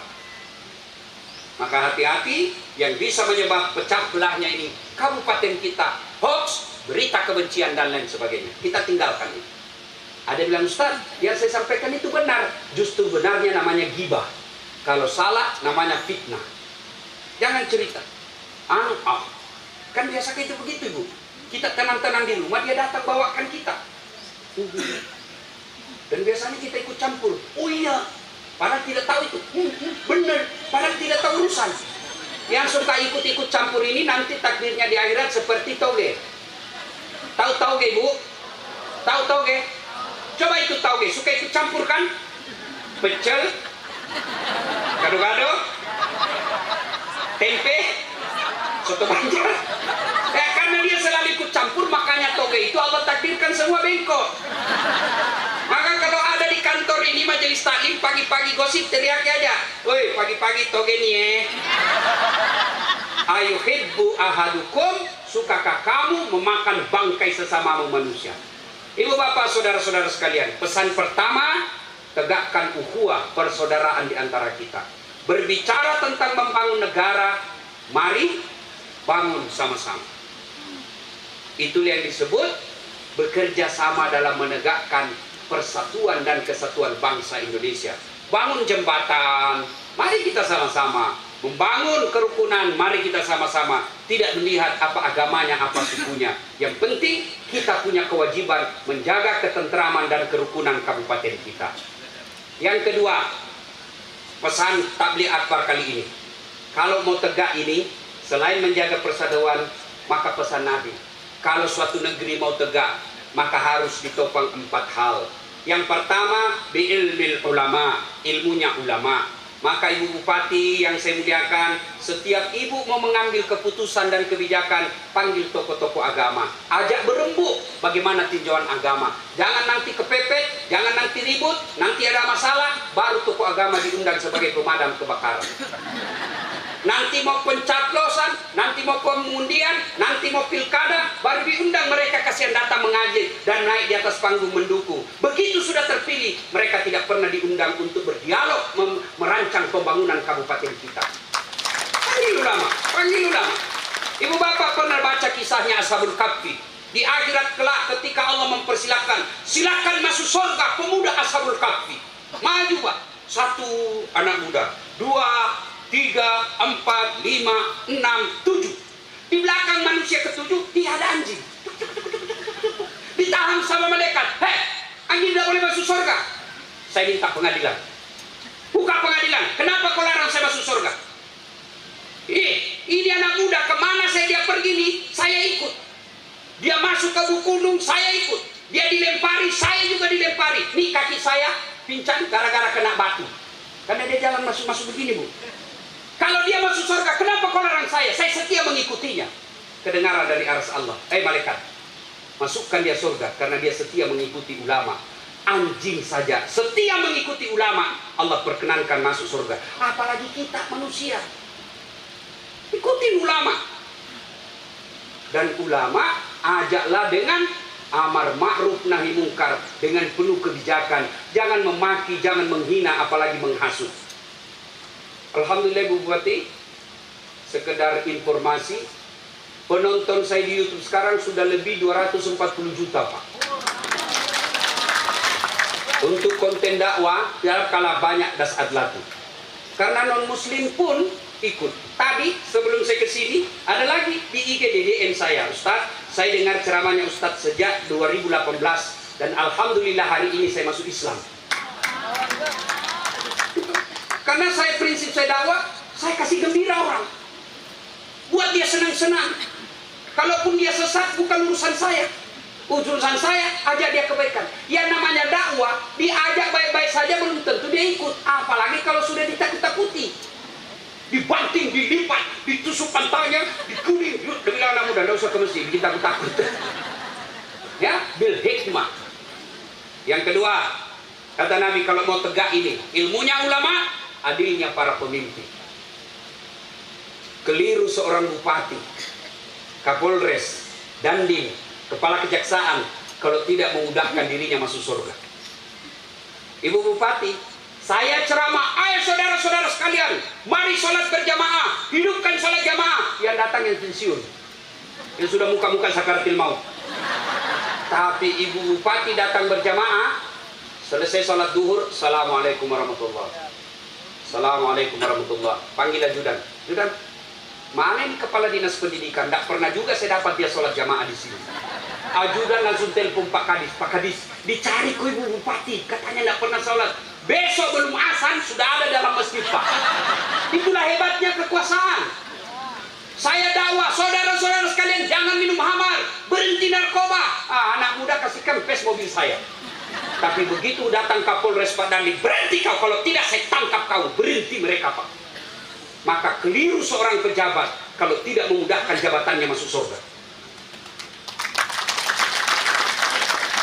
Maka hati-hati yang bisa menyebab pecah belahnya ini kabupaten kita, hoax, berita kebencian dan lain sebagainya. Kita tinggalkan itu. Ada yang bilang, Ustaz, yang saya sampaikan itu benar. Justru benarnya namanya gibah. Kalau salah namanya fitnah. Jangan cerita. Kan biasa itu begitu, Ibu. Kita tenang-tenang di rumah, dia datang bawakan kita. Dan biasanya kita ikut campur. Oh iya, padahal tidak tahu itu. Benar, padahal tidak tahu urusan. Yang suka ikut-ikut campur ini nanti takdirnya di akhirat seperti toge. Tahu toge, Bu? Tahu toge? Coba ikut toge, suka ikut campur kan? Pecel, gado-gado, tempe, soto banjar. Karena dia selalu ikut campur, makanya toge itu Allah takdirkan semua bengkok. Maka kalau ada di kantor ini majelis taklim pagi-pagi gosip teriak aja, woi pagi-pagi toge nih ayuhibbu ahadukum, sukakah kamu memakan bangkai sesamamu manusia? Ibu bapak saudara-saudara sekalian, pesan pertama, tegakkan ukhuwah persaudaraan di antara kita. Berbicara tentang membangun negara, mari bangun sama-sama. Itulah yang disebut bekerja sama dalam menegakkan persatuan dan kesatuan bangsa Indonesia. Bangun jembatan, mari kita sama-sama. Membangun kerukunan, mari kita sama-sama. Tidak melihat apa agamanya, apa sukunya. Yang penting kita punya kewajiban menjaga ketentraman dan kerukunan kabupaten kita. Yang kedua, pesan tabligh akbar kali ini. Kalau mau tegak ini, Selain menjaga persatuan, maka pesan Nabi, kalau suatu negeri mau tegak, maka harus ditopang 4 hal. Yang pertama, bi'ilmil ulama, ilmunya ulama. Maka ibu bupati yang saya muliakan, setiap ibu mau mengambil keputusan dan kebijakan, panggil tokoh-tokoh agama, ajak berembuk bagaimana tinjauan agama. Jangan nanti kepepet, jangan nanti ribut, nanti ada masalah, baru tokoh agama diundang sebagai pemadam kebakaran. Nanti mau pencaplosan, nanti mau pengundian, nanti mau pilkada, baru diundang mereka, kasihan datang mengaji dan naik di atas panggung mendukung. Begitu sudah terpilih, mereka tidak pernah diundang untuk berdialog, merancang pembangunan kabupaten kita. Panggil ulama, panggil ulama. Ibu bapak pernah baca kisahnya Ashabul Kahfi. Di akhirat kelak ketika Allah mempersilahkan, silakan masuk surga pemuda Ashabul Kahfi. Maju pak, 1 anak muda, 2, 3, 4, 5, 6, 7. Di belakang manusia ke-7 dia ada anjing. Ditahan sama malaikat. Hei, anjing tidak boleh masuk surga. Saya minta pengadilan. Buka pengadilan. Kenapa kau larang saya masuk surga? Ini anak muda, kemana saya dia pergi nih, saya ikut. Dia masuk ke Bukundung, saya ikut. Dia dilempari, saya juga dilempari. Nih kaki saya pincang gara-gara kena batu. Karena dia jalan masuk-masuk begini, Bu. Kalau dia masuk surga, kenapa kau larang saya? Saya setia mengikutinya. Kedengaran dari aras Allah. Malaikat, masukkan dia surga karena dia setia mengikuti ulama. Anjing saja setia mengikuti ulama, Allah perkenankan masuk surga. Apalagi kita manusia. Ikuti ulama. Dan ulama ajaklah dengan amar ma'ruf nahi mungkar, dengan penuh kebijakan. Jangan memaki, jangan menghina, apalagi menghasut. Alhamdulillah Bu Bupati, sekedar informasi, penonton saya di YouTube sekarang sudah lebih 240 juta Pak. Untuk konten dakwah, tidak kalah banyak das adlatu. Karena non muslim pun ikut. Tadi sebelum saya ke sini, ada lagi di IGDDN saya, Ustaz. Saya dengar ceramahnya Ustaz sejak 2018 dan alhamdulillah hari ini saya masuk Islam. Karena saya prinsip saya dakwah, saya kasih gembira orang. Buat dia senang-senang. Kalaupun dia sesat, bukan urusan saya. Urusan saya, ajak dia kebaikan. Yang namanya dakwah, diajak baik-baik saja belum tentu dia ikut. Apalagi kalau sudah ditakut-takuti. Dibanting, dilipat, ditusuk pantatnya, dikuning. Dia bilang anak muda, tidak usah ke masjid, bikin takut-takut. Ya, bil hikmah. Yang kedua, kata Nabi, kalau mau tegak ini, ilmunya ulama, adilnya para pemimpin. Keliru seorang bupati, kapolres, dandim, kepala kejaksaan kalau tidak memudahkan dirinya masuk surga. Ibu bupati, saya ceramah, ayo saudara-saudara sekalian, mari sholat berjamaah, hidupkan sholat jamaah. Yang datang yang pensiun, yang sudah muka-muka sakaratil maut. Tapi ibu bupati datang berjamaah, selesai sholat duhur, assalamualaikum warahmatullahi. Assalamualaikum warahmatullahi. Panggil ajudan. Ajudan, mana ini kepala dinas pendidikan? Tidak pernah juga saya dapat dia sholat jamaah di sini. Ajudan langsung telepon Pak Kadis. Pak Kadis, dicari ku ibu bupati, katanya tidak pernah sholat. Besok belum azan sudah ada dalam masjid Pak. Itulah hebatnya kekuasaan. Saya dakwah, saudara-saudara sekalian, jangan minum khamar, berhenti narkoba. Anak muda kasih kempes mobil saya. Tapi begitu datang Kapolres Pak Dandi, berhenti kau, kalau tidak saya tangkap kau. Berhenti mereka Pak. Maka keliru seorang pejabat kalau tidak memudahkan jabatannya masuk surga.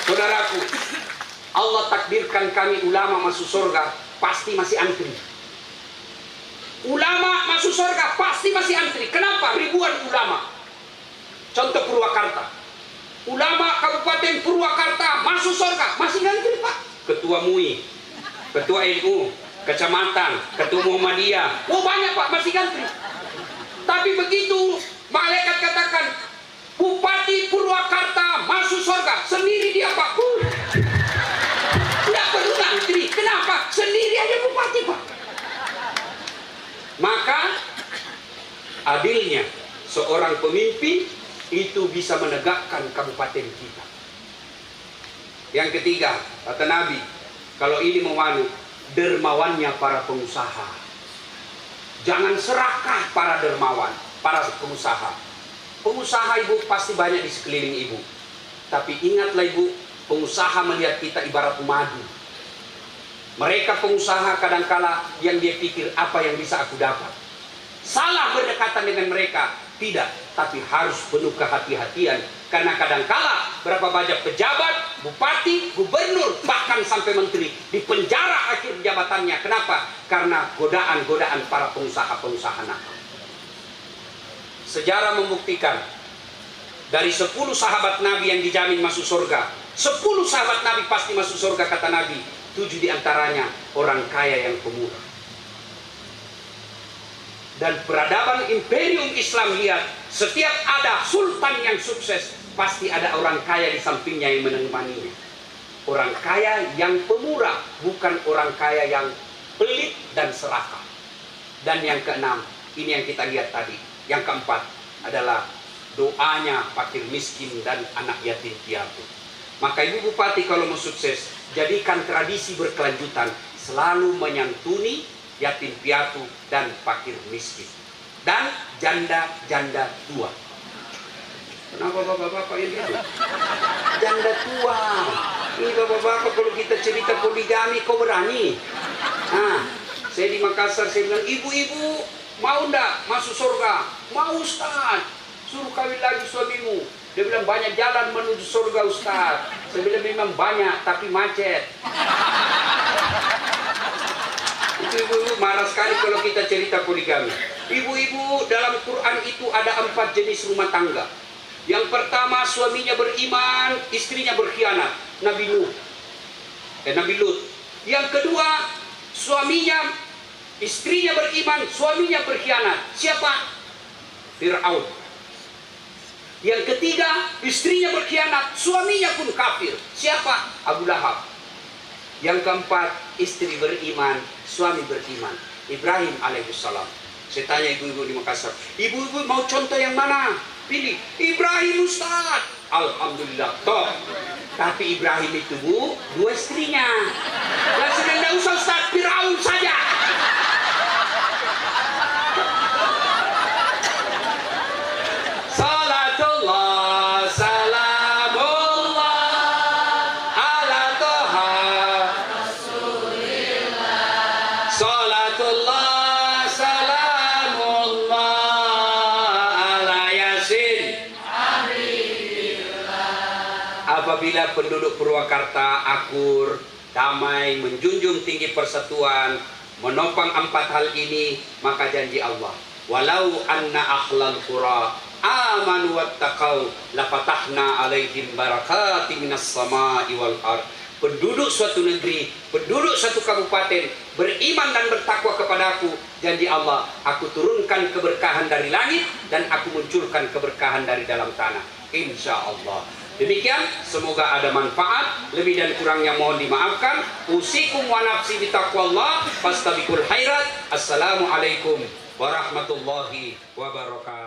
Saudaraku, Allah takdirkan kami ulama masuk surga, pasti masih antri. Ulama masuk surga pasti masih antri. Kenapa? Ribuan ulama. Contoh Purwakarta. Ulama Kabupaten Purwakarta masuk surga, masih ngantri Pak. Ketua MUI, Ketua NU, Kecamatan, Ketua Muhammadiyah, oh banyak Pak, masih ngantri. Tapi begitu malaikat katakan Bupati Purwakarta masuk surga, sendiri dia Pak. Tidak perlu ngantri. Kenapa? Sendiri aja bupati Pak. Maka adilnya seorang pemimpin itu bisa menegakkan kabupaten kita. Yang ketiga, kata Nabi, kalau ini mewanut dermawannya para pengusaha, Jangan serakah para dermawan, para pengusaha. Pengusaha ibu pasti banyak di sekeliling ibu. Tapi ingatlah ibu, pengusaha melihat kita ibarat madu. Mereka pengusaha kadangkala yang dia pikir apa yang bisa aku dapat. Salah berdekatan dengan mereka. Tidak, tapi harus penuh kehati-hatian. Karena kadangkala berapa banyak pejabat, bupati, gubernur, bahkan sampai menteri di penjara akhir jabatannya. Kenapa? Karena godaan-godaan para pengusaha-pengusaha nakal. Sejarah membuktikan dari 10 sahabat Nabi yang dijamin masuk surga, 10 sahabat Nabi pasti masuk surga kata Nabi. 7 diantaranya orang kaya yang pemurah. Dan peradaban imperium Islam lihat, setiap ada sultan yang sukses, pasti ada orang kaya di sampingnya yang menemaninya. Orang kaya yang pemurah, bukan orang kaya yang pelit dan serakah. Dan yang keenam, ini yang kita lihat tadi. Yang keempat adalah doanya fakir miskin dan anak yatim piatu. Maka ibu bupati kalau mau sukses, jadikan tradisi berkelanjutan, selalu menyantuni yatim piatu dan fakir miskin dan janda-janda tua. Kenapa bapak-bapak ini? Janda tua. Ini bapak-bapak kalau kita cerita poligami kau berani? Nah, saya di Makassar saya bilang, ibu-ibu mau ndak masuk surga? Mau Ustaz. Suruh kawin lagi suamimu. Dia bilang banyak jalan menuju surga Ustaz. Saya bilang memang banyak tapi macet. Itu ibu-ibu marah sekali kalau kita cerita poligami. Ibu-ibu, dalam Quran itu ada 4 jenis rumah tangga. Yang pertama suaminya beriman, istrinya berkhianat. Nabi Nuh. Nabi Lut. Yang kedua suaminya, istrinya beriman, suaminya berkhianat. Siapa? Fir'aun. Yang ketiga, istrinya berkhianat, suaminya pun kafir. Siapa? Abu Lahab. Yang keempat, istri beriman, suami beriman. Ibrahim alaihissalam. Saya tanya ibu-ibu di Makassar, ibu-ibu mau contoh yang mana? Pilih Ibrahim Ustaz. Alhamdulillah, toh. Tapi Ibrahim itu bu, 2 istrinya. Lah sebenarnya usah Ustaz, Firaun saja. Salatullah, salamullah ala Toha Rasulillah. Salatullah, salamullah ala Yasin. Apabila penduduk Purwakarta akur, damai, menjunjung tinggi persatuan, menopang 4 hal ini, maka janji Allah, walau anna akhlal qura amanu wattaqau lafatahna alaihim barakatim minas samai wal ard. Penduduk suatu negeri, penduduk suatu kabupaten beriman dan bertakwa kepadaku, janji Allah, aku turunkan keberkahan dari langit dan aku munculkan keberkahan dari dalam tanah, insya Allah. Demikian, semoga ada manfaat. Lebih dan kurangnya mohon dimaafkan. Usikum wa nafsi bitaqwallah fastabiqul khairat. Assalamualaikum warahmatullahi wabarakatuh.